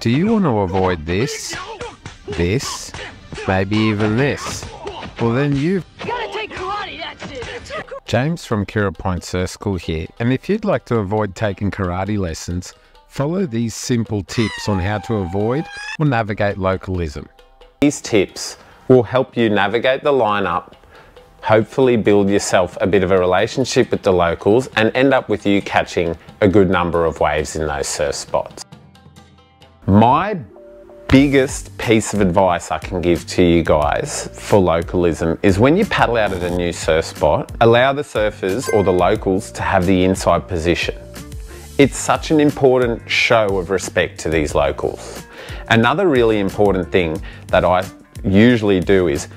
Do you want to avoid this, this, maybe even this? Well then you've gotta take karate, that's it. James from Kirra Point Surf School here, and if you'd like to avoid taking karate lessons, follow these simple tips on how to avoid or navigate localism. These tips will help you navigate the lineup, hopefully build yourself a bit of a relationship with the locals and end up with you catching a good number of waves in those surf spots. My biggest piece of advice I can give to you guys for localism is when you paddle out at a new surf spot, allow the surfers or the locals to have the inside position. It's such an important show of respect to these locals. Another really important thing that I usually do is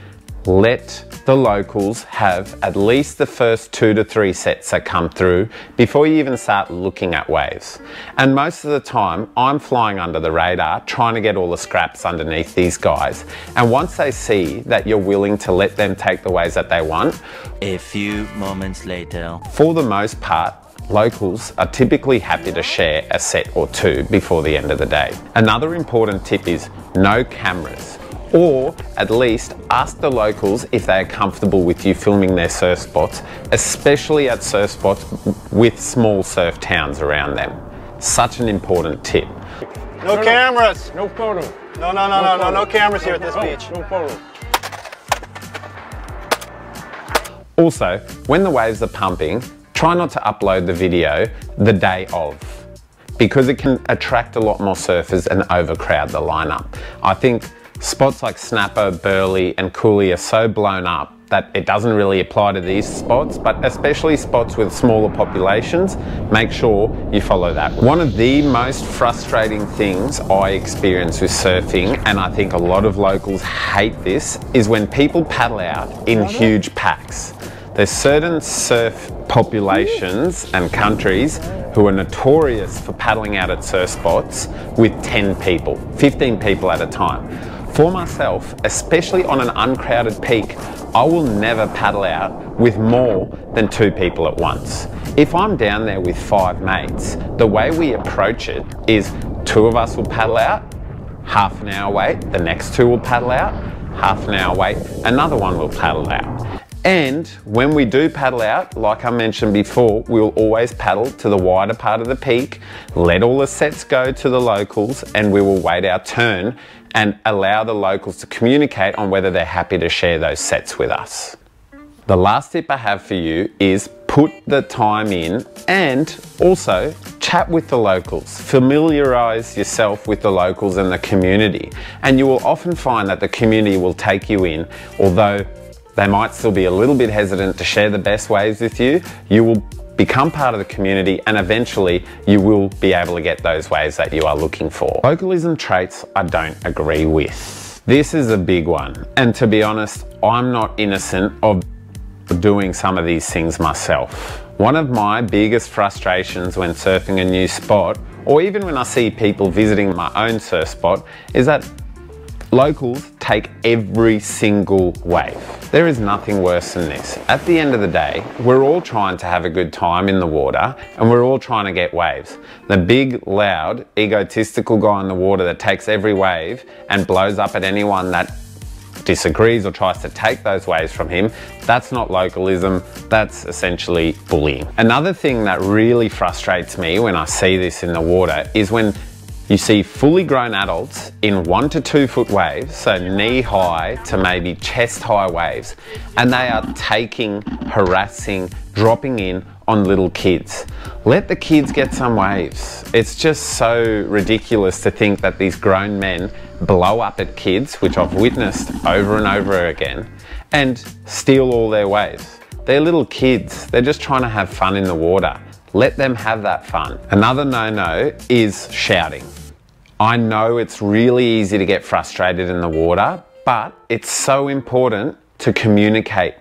let the locals have at least the first 2 to 3 sets that come through before you even start looking at waves. And most of the time, I'm flying under the radar, trying to get all the scraps underneath these guys. And once they see that you're willing to let them take the waves that they want, a few moments later, for the most part, locals are typically happy to share a set or two before the end of the day. Another important tip is no cameras. Or at least ask the locals if they are comfortable with you filming their surf spots, especially at surf spots with small surf towns around them. Such an important tip. No cameras! No photo. No cameras here at this beach. No photo. Also, when the waves are pumping, try not to upload the video the day of, because it can attract a lot more surfers and overcrowd the lineup. I think spots like Snapper, Burley and Cooley are so blown up that it doesn't really apply to these spots, but especially spots with smaller populations, make sure you follow that. One of the most frustrating things I experience with surfing, and I think a lot of locals hate this, is when people paddle out in huge packs. There's certain surf populations and countries who are notorious for paddling out at surf spots with 10 people, 15 people at a time. For myself, especially on an uncrowded peak, I will never paddle out with more than 2 people at once. If I'm down there with 5 mates, the way we approach it is 2 of us will paddle out, half an hour wait, the next 2 will paddle out, half an hour wait, another one will paddle out. And when we do paddle out, like I mentioned before, we'll always paddle to the wider part of the peak, let all the sets go to the locals, and we will wait our turn and allow the locals to communicate on whether they're happy to share those sets with us. The last tip I have for you is put the time in and also chat with the locals. Familiarize yourself with the locals and the community. And you will often find that the community will take you in, although they might still be a little bit hesitant to share the best waves with you. You will become part of the community and eventually you will be able to get those waves that you are looking for. Localism traits I don't agree with. This is a big one. And to be honest, I'm not innocent of doing some of these things myself. One of my biggest frustrations when surfing a new spot, or even when I see people visiting my own surf spot, is that locals take every single wave. There is nothing worse than this. At the end of the day, we're all trying to have a good time in the water and we're all trying to get waves. The big, loud, egotistical guy in the water that takes every wave and blows up at anyone that disagrees or tries to take those waves from him, that's not localism, that's essentially bullying. Another thing that really frustrates me when I see this in the water is when you see fully grown adults in 1 to 2 foot waves, so knee high to maybe chest high waves, and they are taking, harassing, dropping in on little kids. Let the kids get some waves. It's just so ridiculous to think that these grown men blow up at kids, which I've witnessed over and over again, and steal all their waves. They're little kids. They're just trying to have fun in the water. Let them have that fun. Another no-no is shouting. I know it's really easy to get frustrated in the water, but it's so important to communicate.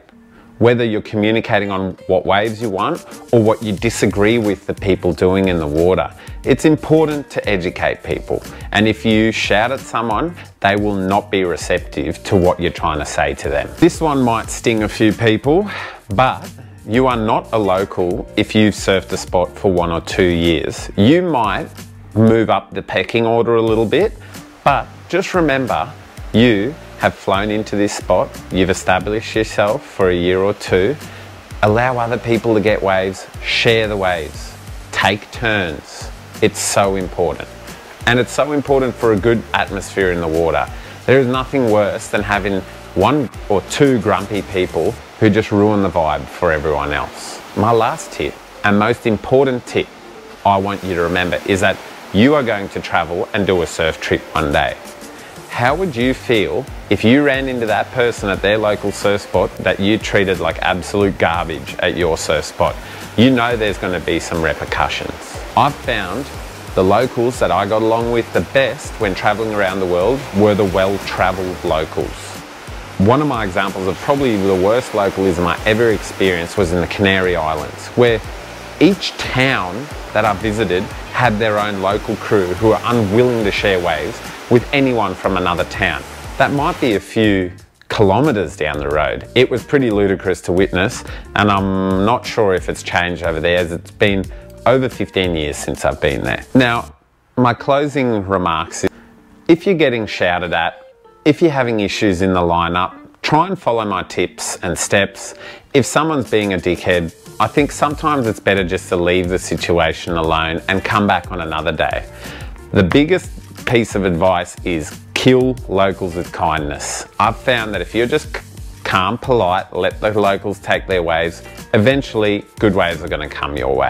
Whether you're communicating on what waves you want or what you disagree with the people doing in the water. It's important to educate people. And if you shout at someone, they will not be receptive to what you're trying to say to them. This one might sting a few people, but you are not a local if you've surfed a spot for 1 or 2 years. You might move up the pecking order a little bit, but just remember, you have flown into this spot, you've established yourself for a year or two, allow other people to get waves, share the waves, take turns. It's so important. And it's so important for a good atmosphere in the water. There is nothing worse than having one or two grumpy people who just ruin the vibe for everyone else. My last tip, and most important tip I want you to remember, is that you are going to travel and do a surf trip one day. How would you feel if you ran into that person at their local surf spot that you treated like absolute garbage at your surf spot? You know there's going to be some repercussions. I've found the locals that I got along with the best when traveling around the world were the well-traveled locals. One of my examples of probably the worst localism I ever experienced was in the Canary Islands, where each town that I visited had their own local crew who were unwilling to share waves with anyone from another town. That might be a few kilometres down the road. It was pretty ludicrous to witness, and I'm not sure if it's changed over there, as it's been over 15 years since I've been there. Now, my closing remarks is, if you're getting shouted at, if you're having issues in the lineup, try and follow my tips and steps. If someone's being a dickhead, I think sometimes it's better just to leave the situation alone and come back on another day. The biggest piece of advice is kill locals with kindness. I've found that if you're just calm, polite, let the locals take their waves, eventually good waves are going to come your way.